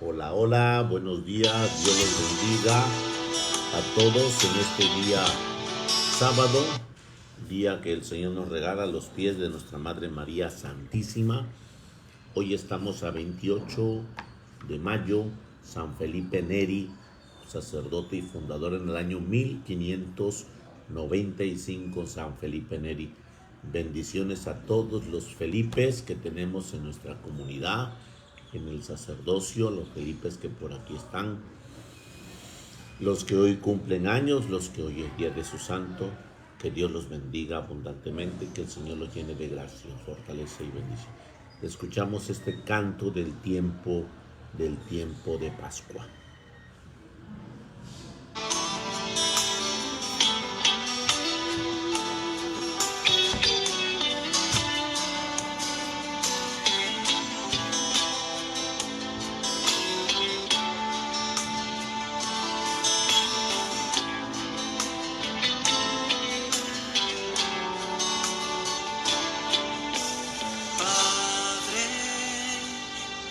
Hola, hola, buenos días, Dios los bendiga a todos en este día sábado, día que el Señor nos regala a los pies de nuestra Madre María Santísima. Hoy estamos a 28 de mayo, San Felipe Neri, sacerdote y fundador en el año 1595, San Felipe Neri. Bendiciones a todos los Felipes que tenemos en nuestra comunidad, en el sacerdocio, los Felipes que por aquí están, los que hoy cumplen años, los que hoy es día de su santo. Que Dios los bendiga abundantemente, que el Señor los llene de gracia, fortaleza y bendición. Escuchamos este canto del tiempo de Pascua.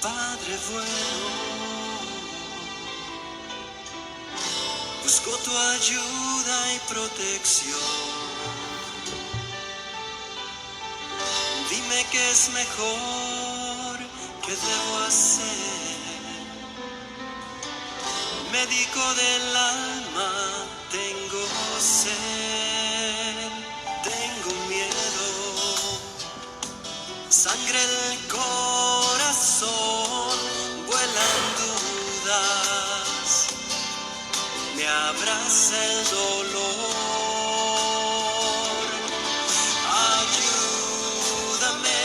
Padre bueno, busco tu ayuda y protección. Dime qué es mejor, qué debo hacer. Médico del alma, tengo sed, tengo miedo. Sangre el corazón, vuelan dudas, me abraza el dolor. Ayúdame,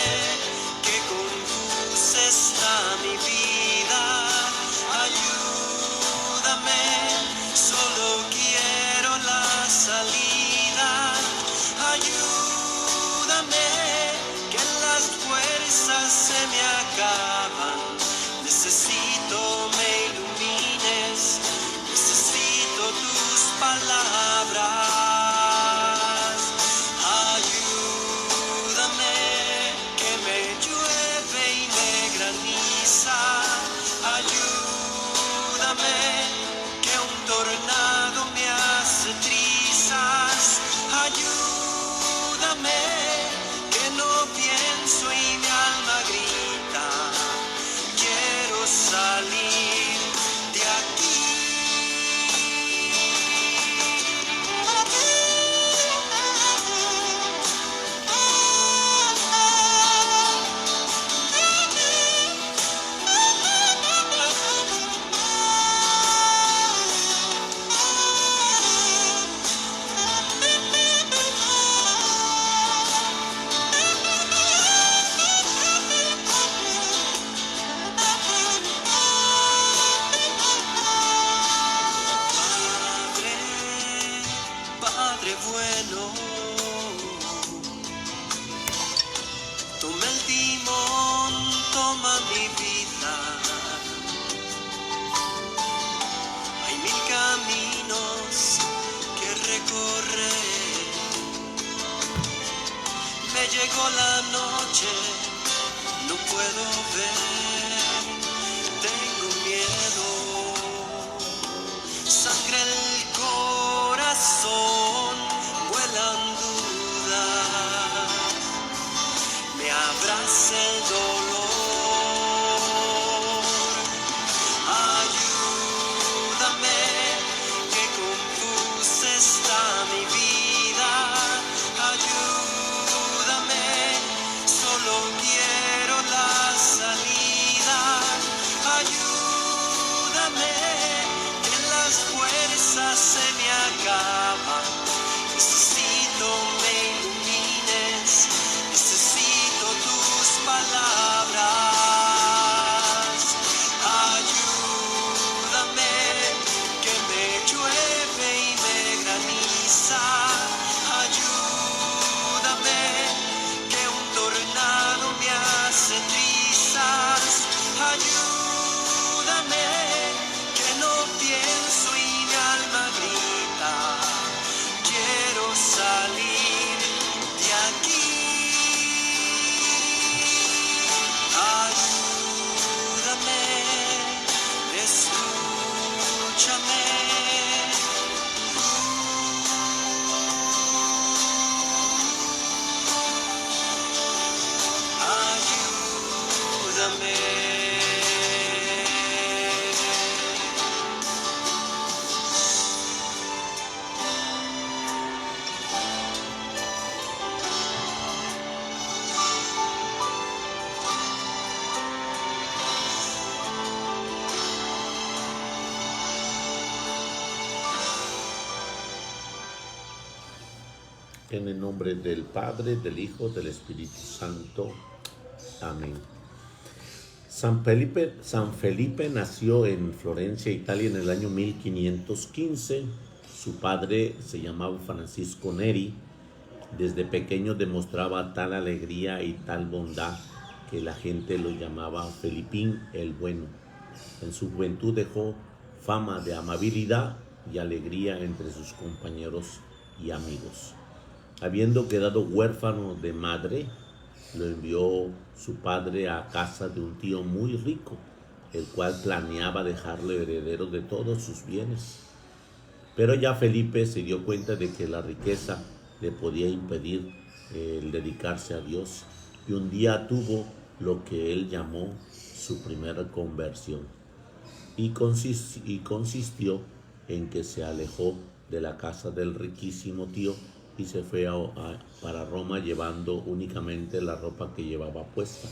que confusa está mi vida. Ayúdame, solo quiero la salida. Ayúdame, que las fuerzas se me acaban. Necesito me ilumines, necesito tus palabras. Ayúdame, que me llueve y me graniza. Ayúdame, que un tornado me hace trizas. Ayúdame, que no pienso y mi alma grita. Quiero salir de aquí. Padre bueno, toma el timón, toma mi vida. Hay mil caminos que recorrer. Me llegó la noche, no puedo ver, tengo miedo. Sangre el corazón, vuelan dudas, me abraza el dolor. Ayúdame, que confusa está mi vida. Ayúdame, solo quiero la salida. Ayúdame, que las fuerzas se me acaban. Necesito me ilumines, necesito tus palabras. Ayúdame, que me llueve y me graniza. Ayúdame, que un tornado me hace trizas. Ayúdame, que no pienso y mi alma grita. Quiero salir de aquí. Ayúdame, En el nombre del Padre, del Hijo, del Espíritu Santo. Amén. San Felipe nació en Florencia, Italia, en el año 1515. Su padre se llamaba Francisco Neri. Desde pequeño demostraba tal alegría y tal bondad que la gente lo llamaba Felipín el Bueno. En su juventud dejó fama de amabilidad y alegría entre sus compañeros y amigos. Habiendo quedado huérfano de madre, lo envió su padre a casa de un tío muy rico, el cual planeaba dejarle heredero de todos sus bienes. Pero ya Felipe se dio cuenta de que la riqueza le podía impedir el dedicarse a Dios, y un día tuvo lo que él llamó su primera conversión, y consistió en que se alejó de la casa del riquísimo tío y se fue para Roma llevando únicamente la ropa que llevaba puesta.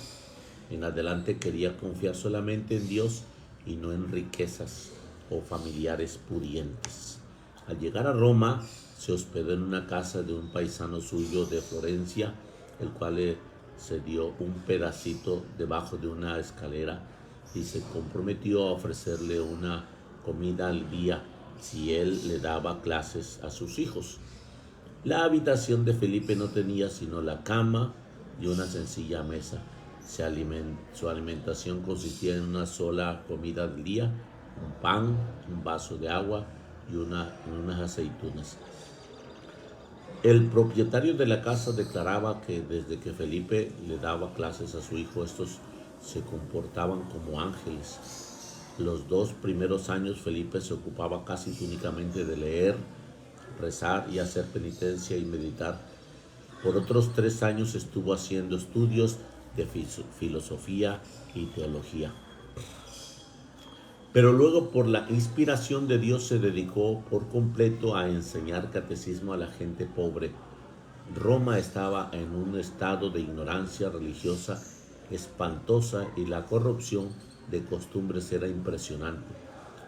En adelante quería confiar solamente en Dios y no en riquezas o familiares pudientes. Al llegar a Roma, se hospedó en una casa de un paisano suyo de Florencia, el cual le cedió un pedacito debajo de una escalera y se comprometió a ofrecerle una comida al día si él le daba clases a sus hijos. La habitación de Felipe no tenía sino la cama y una sencilla mesa. Su alimentación consistía en una sola comida al día, un pan, un vaso de agua y unas aceitunas. El propietario de la casa declaraba que desde que Felipe le daba clases a su hijo, estos se comportaban como ángeles. Los 2 primeros años Felipe se ocupaba casi únicamente de leer, rezar y hacer penitencia y meditar. Por otros 3 años estuvo haciendo estudios de filosofía y teología. Pero luego, por la inspiración de Dios, se dedicó por completo a enseñar catecismo a la gente pobre. Roma estaba en un estado de ignorancia religiosa espantosa y la corrupción de costumbres era impresionante.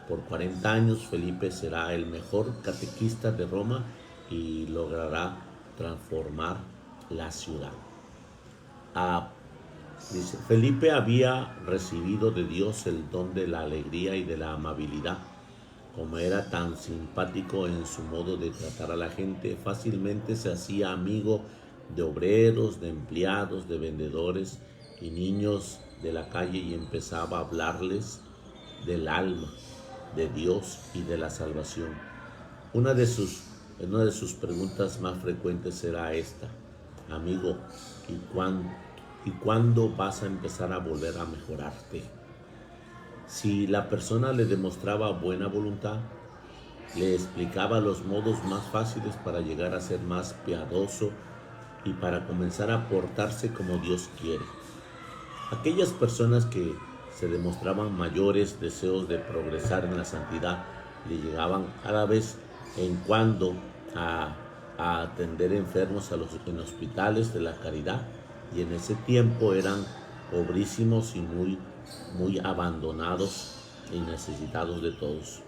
Por 40 años Felipe será el mejor catequista de Roma y logrará transformar la ciudad. Dice, Felipe había recibido de Dios el don de la alegría y de la amabilidad. Como era tan simpático en su modo de tratar a la gente, fácilmente se hacía amigo de obreros, de empleados, de vendedores y niños de la calle y empezaba a hablarles del alma, de Dios y de la salvación. Una de sus preguntas más frecuentes era esta: amigo, ¿y cuándo vas a empezar a volver a mejorarte? Si la persona le demostraba buena voluntad, le explicaba los modos más fáciles para llegar a ser más piadoso y para comenzar a portarse como Dios quiere. Aquellas personas que se demostraban mayores deseos de progresar en la santidad le llegaban cada vez en cuando a atender enfermos en hospitales de la caridad, y en ese tiempo eran pobrísimos y muy abandonados y necesitados de todos.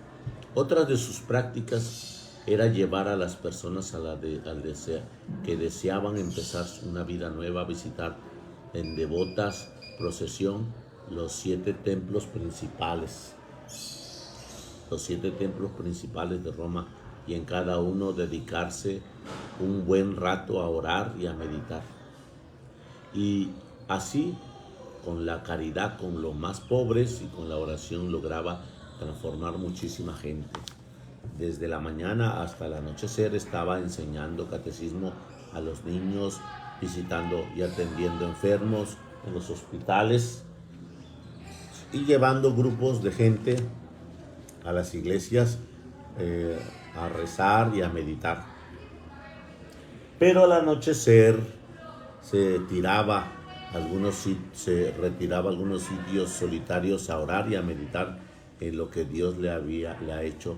Otra de sus prácticas era llevar a las personas que deseaban empezar una vida nueva a visitar en devotas procesión los 7 templos principales de Roma, y en cada uno dedicarse un buen rato a orar y a meditar. Y así, con la caridad con los más pobres y con la oración, lograba transformar muchísima gente. Desde la mañana hasta el anochecer estaba enseñando catecismo a los niños, visitando y atendiendo enfermos en los hospitales y llevando grupos de gente a las iglesias a rezar y a meditar. Pero al anochecer se retiraba a algunos sitios solitarios a orar y a meditar en lo que Dios le ha hecho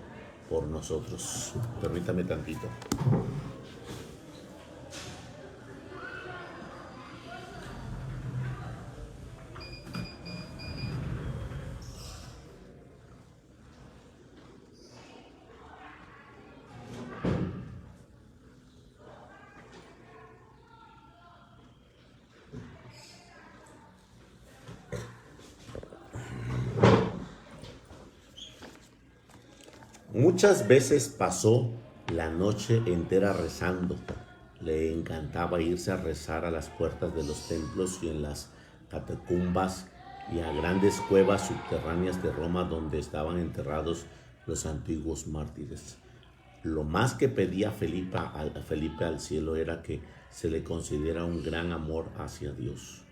por nosotros. Permítame tantito. Muchas veces pasó la noche entera rezando. Le encantaba irse a rezar a las puertas de los templos y en las catacumbas y a grandes cuevas subterráneas de Roma donde estaban enterrados los antiguos mártires. Lo más que pedía Felipe al cielo era que se le concediera un gran amor hacia Dios.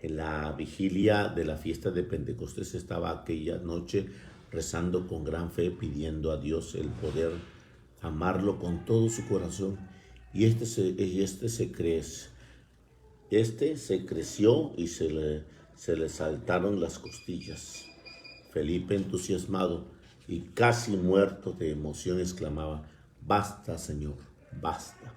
En la vigilia de la fiesta de Pentecostés estaba aquella noche rezando con gran fe, pidiendo a Dios el poder amarlo con todo su corazón. Y este se creció y se le saltaron las costillas. Felipe, entusiasmado y casi muerto de emoción, exclamaba: basta, Señor, basta,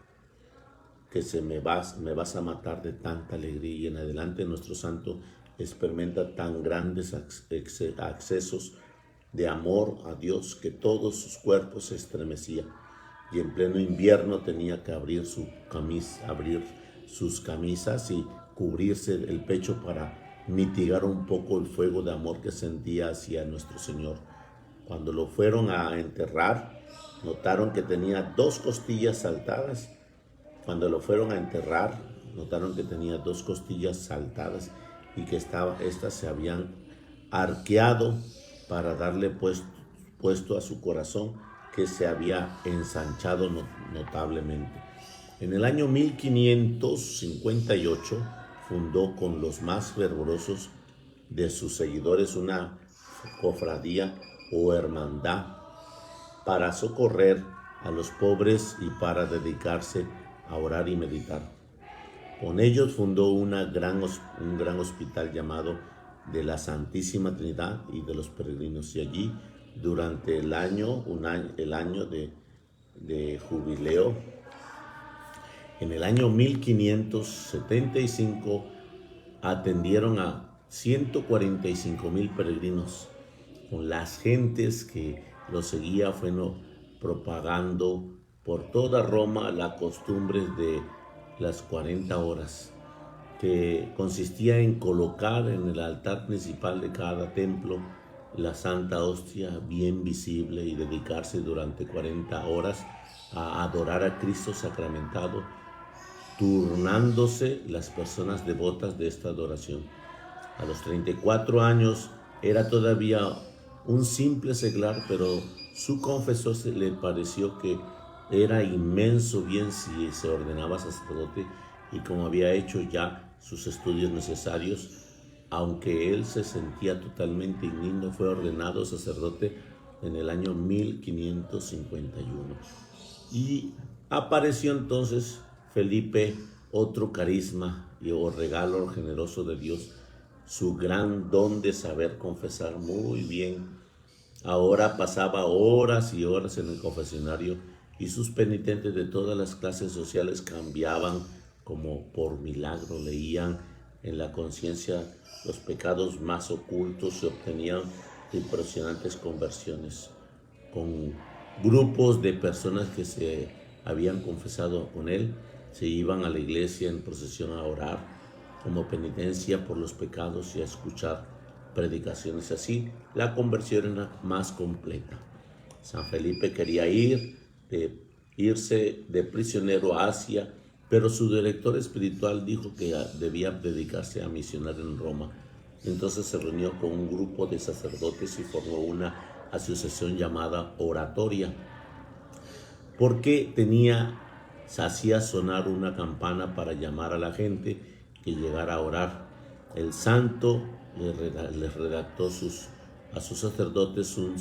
que me vas a matar de tanta alegría. Y en adelante nuestro santo experimenta tan grandes accesos de amor a Dios que todos sus cuerpos se estremecían, y en pleno invierno tenía que abrir sus camisas y cubrirse el pecho para mitigar un poco el fuego de amor que sentía hacia nuestro Señor. Cuando lo fueron a enterrar, notaron que tenía dos costillas saltadas. Y que estas se habían arqueado para darle puesto a su corazón, que se había ensanchado notablemente. En el año 1558 fundó con los más fervorosos de sus seguidores una cofradía o hermandad para socorrer a los pobres y para dedicarse a orar y meditar. Con ellos fundó un gran hospital llamado de la Santísima Trinidad y de los Peregrinos, y allí durante el año de jubileo, en el año 1575 atendieron a 145,000 peregrinos. Con las gentes que lo seguía fueron propagando por toda Roma la costumbre de las 40 horas, que consistía en colocar en el altar principal de cada templo la Santa Hostia bien visible y dedicarse durante 40 horas a adorar a Cristo sacramentado, turnándose las personas devotas de esta adoración. A los 34 años era todavía un simple seglar, pero su confesor le pareció que era inmenso bien si se ordenaba sacerdote, y como había hecho ya sus estudios necesarios, aunque él se sentía totalmente indigno, fue ordenado sacerdote en el año 1551. Y apareció entonces Felipe, otro carisma o regalo generoso de Dios, su gran don de saber confesar muy bien. Ahora pasaba horas y horas en el confesionario, y sus penitentes de todas las clases sociales cambiaban como por milagro. Leían en la conciencia los pecados más ocultos y obtenían impresionantes conversiones. Con grupos de personas que se habían confesado con él, se iban a la iglesia en procesión a orar como penitencia por los pecados y a escuchar predicaciones. Así la conversión era más completa. San Felipe quería irse de prisionero a Asia, pero su director espiritual dijo que debía dedicarse a misionar en Roma. Entonces se reunió con un grupo de sacerdotes y formó una asociación llamada Oratoria, porque hacía sonar una campana para llamar a la gente que llegara a orar. El santo les redactó a sus sacerdotes un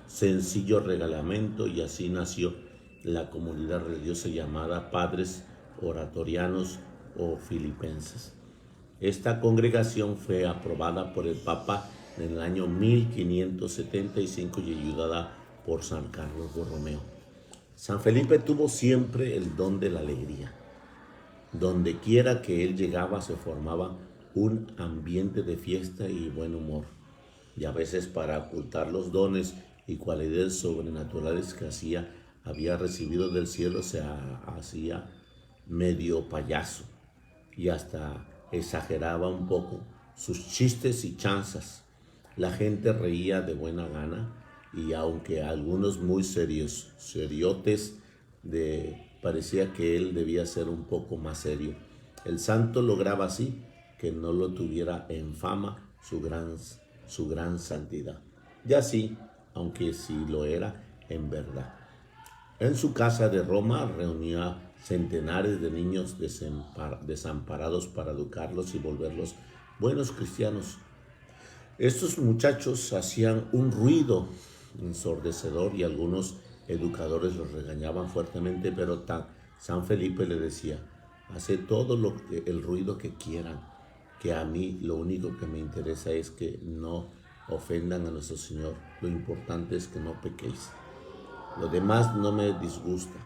sencillo reglamento, y así nació la comunidad religiosa llamada Padres Oratorianos o Filipenses. Esta congregación fue aprobada por el Papa en el año 1575 y ayudada por San Carlos Borromeo. San Felipe tuvo siempre el don de la alegría. Donde quiera que él llegaba se formaba un ambiente de fiesta y buen humor, y a veces, para ocultar los dones y cualidades sobrenaturales que había recibido del cielo, se hacía medio payaso y hasta exageraba un poco sus chistes y chanzas. La gente reía de buena gana y aunque algunos muy seriotes, parecía que él debía ser un poco más serio. El santo lograba así que no lo tuviera en fama su gran santidad. Y así, aunque sí lo era en verdad. En su casa de Roma reunía centenares de niños desamparados para educarlos y volverlos buenos cristianos. Estos muchachos hacían un ruido ensordecedor y algunos educadores los regañaban fuertemente, pero San Felipe le decía: hace todo el ruido que quieran, que a mí lo único que me interesa es que no ofendan a nuestro Señor. Lo importante es que no pequéis. Lo demás no me disgusta.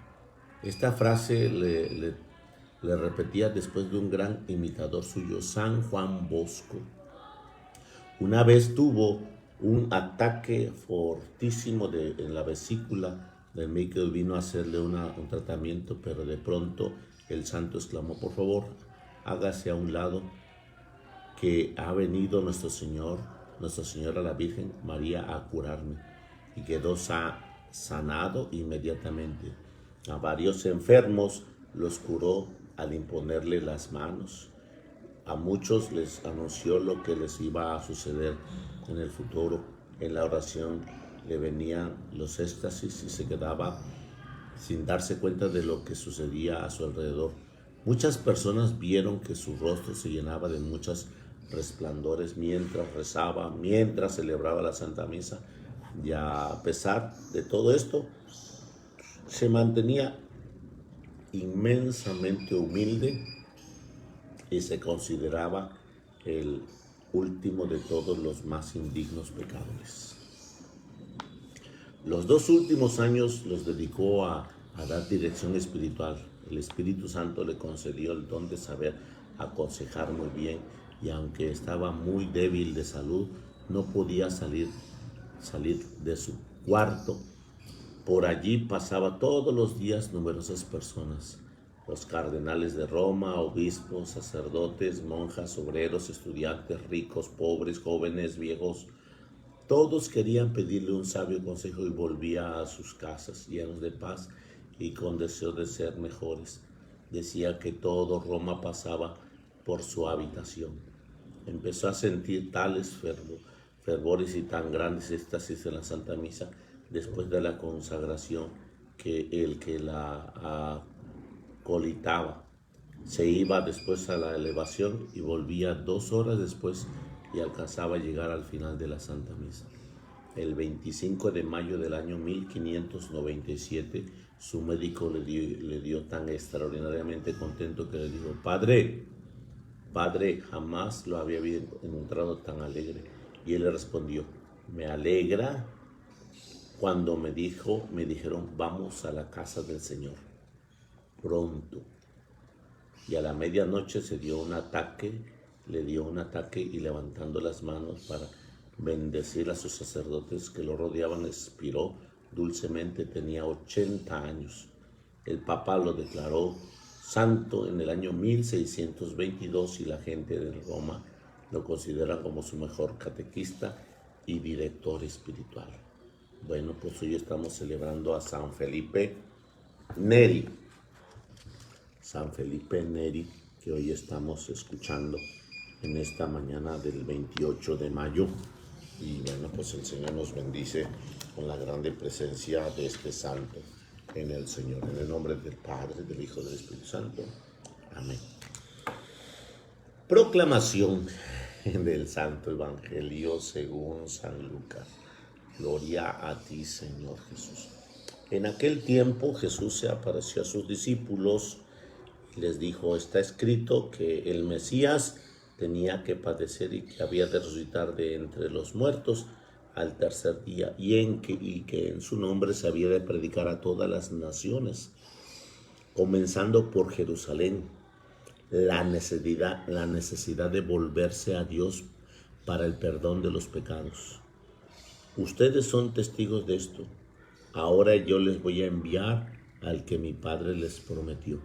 Esta frase le repetía después de un gran imitador suyo, San Juan Bosco. Una vez tuvo un ataque fortísimo en la vesícula. El médico vino a hacerle un tratamiento, pero de pronto el santo exclamó: por favor, hágase a un lado, que ha venido Nuestra Señora la Virgen María a curarme. Y quedó sanado inmediatamente. A varios enfermos los curó al imponerle las manos. A muchos les anunció lo que les iba a suceder en el futuro. En la oración le venían los éxtasis y se quedaba sin darse cuenta de lo que sucedía a su alrededor. Muchas personas vieron que su rostro se llenaba de muchos resplandores mientras rezaba, mientras celebraba la Santa Misa. Y a pesar de todo esto, se mantenía inmensamente humilde y se consideraba el último de todos los más indignos pecadores. Los 2 últimos años los dedicó a dar dirección espiritual. El Espíritu Santo le concedió el don de saber aconsejar muy bien, y aunque estaba muy débil de salud, no podía salir de su cuarto. Por allí pasaba todos los días numerosas personas: los cardenales de Roma, obispos, sacerdotes, monjas, obreros, estudiantes, ricos, pobres, jóvenes, viejos. Todos querían pedirle un sabio consejo y volvía a sus casas llenos de paz y con deseo de ser mejores. Decía que todo Roma pasaba por su habitación. Empezó a sentir tales fervores y tan grandes éxtasis en la Santa Misa después de la consagración, que el que la acolitaba se iba después a la elevación y volvía 2 horas después y alcanzaba a llegar al final de la Santa Misa. El 25 de mayo del año 1597, su médico le dio tan extraordinariamente contento que le dijo: Padre, jamás lo había encontrado tan alegre. Y él le respondió: me alegra cuando me dijeron vamos a la casa del Señor pronto. Y a la medianoche le dio un ataque y levantando las manos para bendecir a sus sacerdotes que lo rodeaban, expiró dulcemente. Tenía 80 años. El Papa lo declaró santo en el año 1622 y la gente de Roma lo considera como su mejor catequista y director espiritual. Bueno, pues hoy estamos celebrando a San Felipe Neri. San Felipe Neri, que hoy estamos escuchando en esta mañana del 28 de mayo. Y bueno, pues el Señor nos bendice con la grande presencia de este santo en el Señor. En el nombre del Padre, del Hijo y del Espíritu Santo. Amén. Proclamación del Santo Evangelio según San Lucas. Gloria a ti, Señor Jesús. En aquel tiempo Jesús se apareció a sus discípulos y les dijo: está escrito que el Mesías tenía que padecer y que había de resucitar de entre los muertos al tercer día, y que en su nombre se había de predicar a todas las naciones, comenzando por Jerusalén. La necesidad de volverse a Dios para el perdón de los pecados. Ustedes son testigos de esto. Ahora yo les voy a enviar al que mi Padre les prometió.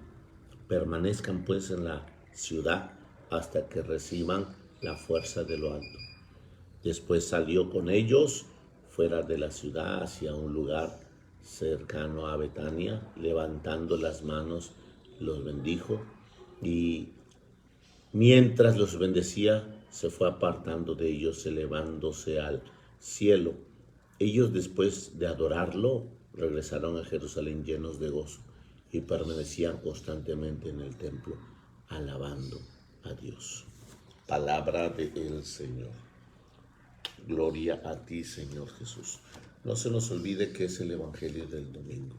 Permanezcan pues en la ciudad hasta que reciban la fuerza de lo alto. Después salió con ellos fuera de la ciudad hacia un lugar cercano a Betania, levantando las manos los bendijo y mientras los bendecía se fue apartando de ellos, elevándose al cielo. Ellos, después de adorarlo, regresaron a Jerusalén llenos de gozo y permanecían constantemente en el templo alabando a Dios. Palabra del Señor. Gloria a ti, Señor Jesús. No se nos olvide que es el Evangelio del domingo.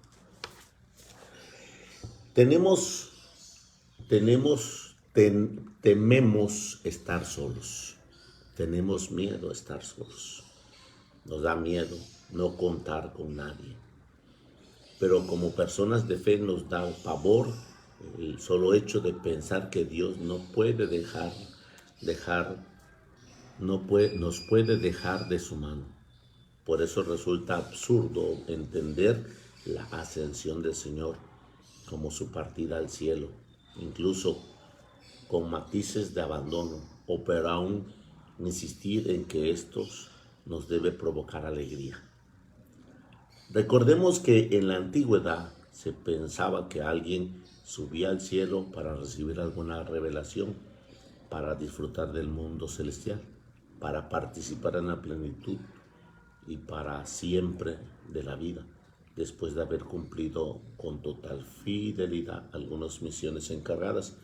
Tememos estar solos. Tenemos miedo a estar solos. Nos da miedo no contar con nadie. Pero como personas de fe nos da pavor el solo hecho de pensar que Dios no puede nos puede dejar de su mano. Por eso resulta absurdo entender la ascensión del Señor como su partida al cielo, incluso con matices de abandono, o pero aún insistir en que estos nos debe provocar alegría. Recordemos que en la antigüedad se pensaba que alguien subía al cielo para recibir alguna revelación, para disfrutar del mundo celestial, para participar en la plenitud y para siempre de la vida, después de haber cumplido con total fidelidad algunas misiones encargadas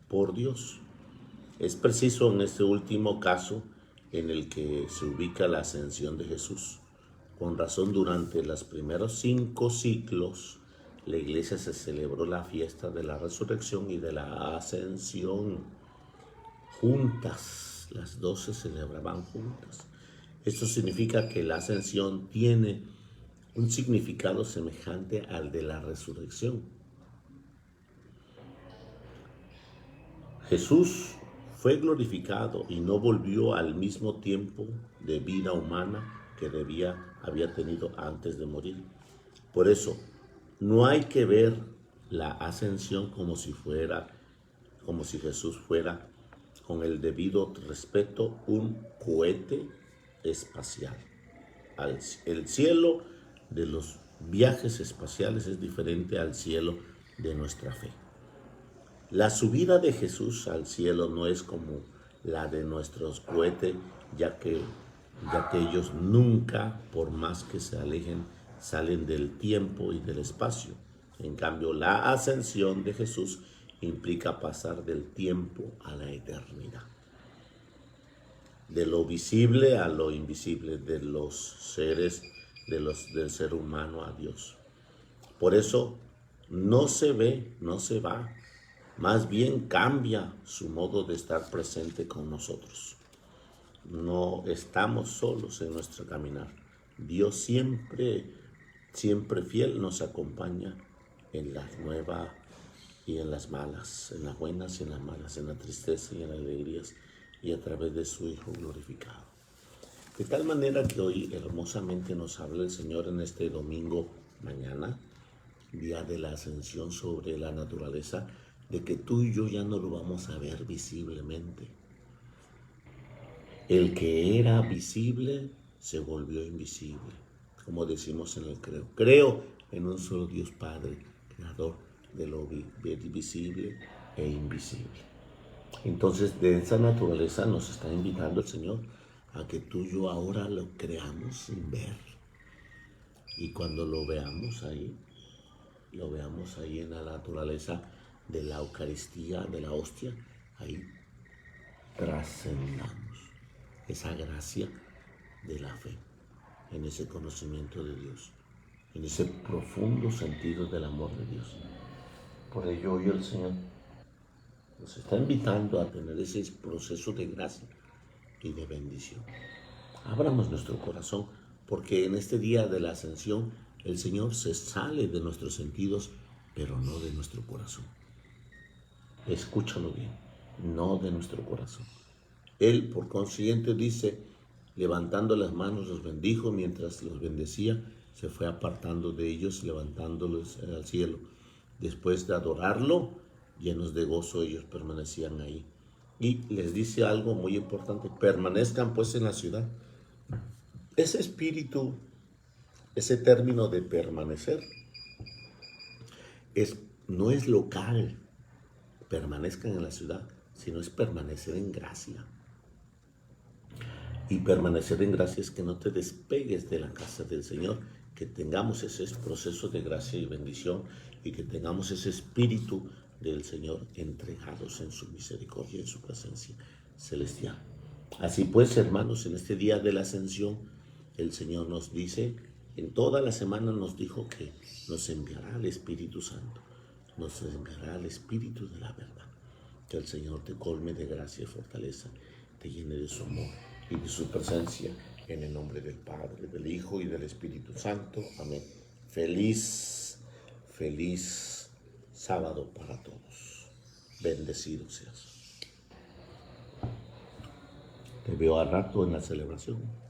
por Dios. Es preciso en este último caso en el que se ubica la ascensión de Jesús. Con razón, durante los primeros 5 siglos, la iglesia se celebró la fiesta de la resurrección y de la ascensión juntas. Las 2 se celebraban juntas. Esto significa que la ascensión tiene un significado semejante al de la resurrección. Jesús fue glorificado y no volvió al mismo tiempo de vida humana que había tenido antes de morir. Por eso, no hay que ver la ascensión como si Jesús fuera, con el debido respeto, un cohete espacial. El cielo de los viajes espaciales es diferente al cielo de nuestra fe. La subida de Jesús al cielo no es como la de nuestros cohetes, ya que ellos nunca, por más que se alejen, salen del tiempo y del espacio. En cambio, la ascensión de Jesús implica pasar del tiempo a la eternidad. De lo visible a lo invisible, de los seres, del ser humano a Dios. Por eso no se va, más bien cambia su modo de estar presente con nosotros. No estamos solos en nuestro caminar. Dios siempre fiel nos acompaña en las nuevas y en las malas, en las buenas y en las malas, en la tristeza y en las alegrías, y a través de su Hijo glorificado. De tal manera que hoy hermosamente nos habla el Señor en este domingo mañana, día de la ascensión, sobre la naturaleza de que tú y yo ya no lo vamos a ver visiblemente. El que era visible se volvió invisible, como decimos en el credo. Creo en un solo Dios Padre, creador de lo visible e invisible. Entonces, de esa naturaleza nos está invitando el Señor a que tú y yo ahora lo creamos sin ver. Y cuando lo veamos ahí en la naturaleza de la Eucaristía, de la hostia, ahí trascendamos esa gracia de la fe, en ese conocimiento de Dios, en ese profundo sentido del amor de Dios. Por ello hoy el Señor nos está invitando a tener ese proceso de gracia y de bendición. Abramos nuestro corazón, porque en este día de la ascensión el Señor se sale de nuestros sentidos, pero no de nuestro corazón. Escúchalo bien, no de nuestro corazón. Él, por consiguiente, dice, levantando las manos los bendijo, mientras los bendecía, se fue apartando de ellos, levantándolos al cielo. Después de adorarlo, llenos de gozo, ellos permanecían ahí. Y les dice algo muy importante: permanezcan pues en la ciudad ese espíritu, ese término de permanecer, no es local, permanezcan en la ciudad, sino es permanecer en gracia. Y permanecer en gracia es que no te despegues de la casa del Señor, que tengamos ese proceso de gracia y bendición y que tengamos ese espíritu del Señor entregados en su misericordia, en su presencia celestial. Así pues, hermanos, en este día de la ascensión, el Señor nos dice, en toda la semana nos dijo que nos enviará el Espíritu Santo, nos enviará el Espíritu de la verdad. Que el Señor te colme de gracia y fortaleza, te llene de su amor y de su presencia, en el nombre del Padre, del Hijo y del Espíritu Santo. Amén. Feliz sábado para todos. Bendecido seas. Te veo al rato en la celebración.